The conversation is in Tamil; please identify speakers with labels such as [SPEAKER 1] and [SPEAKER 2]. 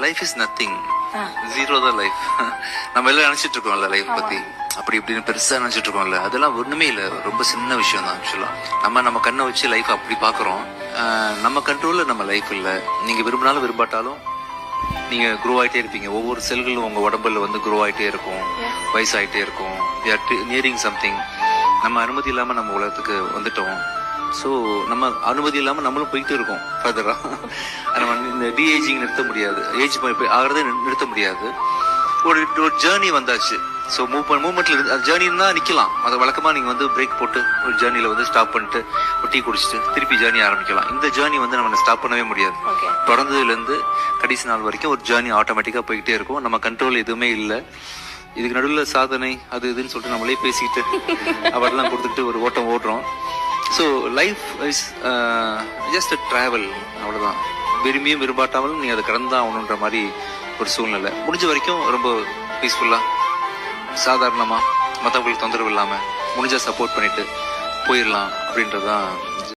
[SPEAKER 1] லைஃப் இஸ் நத்திங், ஜீரோ தான் லைஃப். நம்ம எல்லாம் நினைச்சிட்டு இருக்கோம்ல லைஃப் பத்தி, அப்படி இப்படின்னு பெருசா நினைச்சிட்டு இருக்கோம்ல, அதெல்லாம் ஒண்ணுமே இல்ல, ரொம்ப சின்ன விஷயம் தான் ஆக்சுவலா. நம்ம கண்ணை வச்சு லைஃப் அப்படி பாக்குறோம். நம்ம கண்ட்ரோல்ல நம்ம லைஃப் இல்ல. நீங்க விரும்பினாலும் விரும்பாட்டாலும் நீங்க க்ரோ ஆயிட்டே இருப்பீங்க. ஒவ்வொரு செல்களும் உங்க உடம்புல வந்து க்ரோ ஆயிட்டே இருக்கும், வயசாயிட்டே இருக்கும். Nearing something. நம்ம அனுமதி இல்லாம நம்ம உலகத்துக்கு வந்துட்டோம். ஸோ நம்ம அனுமதி இல்லாம நம்மளும் போயிட்டு இருக்கோம் ஃபர்தரா. நம்ம இந்த டிஏஜிங் நிறுத்த முடியாது, ஏஜ் ஆகிறத நிறுத்த முடியாது. ஒரு ஜேர்னி வந்தாச்சு. ஸோ மூவ்மெண்ட்ல ஜேர்னின்னு தான் நிக்கலாம். அதை வழக்கமா நீங்க வந்து பிரேக் போட்டு ஒரு ஜேர்னில வந்து ஸ்டாப் பண்ணிட்டு ஒரு டீ குடிச்சிட்டு திருப்பி ஜேர்னி ஆரம்பிக்கலாம். இந்த ஜேர்னி வந்து நம்ம ஸ்டாப் பண்ணவே முடியாது. தொடர்ந்ததுல இருந்து கடைசி நாள் வரைக்கும் ஒரு ஜேர்னி ஆட்டோமேட்டிக்கா போய்கிட்டே இருக்கும். நம்ம கண்ட்ரோல் எதுவுமே இல்லை. இதுக்கு நடுவில் சாதனை அது இதுன்னு சொல்லிட்டு நம்மளே பேசிக்கிட்டு அவரெல்லாம் கொடுத்துட்டு ஒரு ஓட்டம் ஓடுறோம். So life is just a travel, அவ்வளோதான். விரும்பியும் விரும்பாட்டாமலும் நீ அதை கடந்துதான் ஆகணுன்ற மாதிரி ஒரு சூழ்நிலை. முடிஞ்ச வரைக்கும் ரொம்ப பீஸ்ஃபுல்லா சாதாரணமா மற்றவங்களுக்கு தொந்தரவு இல்லாம முடிஞ்சா சப்போர்ட் பண்ணிட்டு போயிடலாம் அப்படின்றதுதான்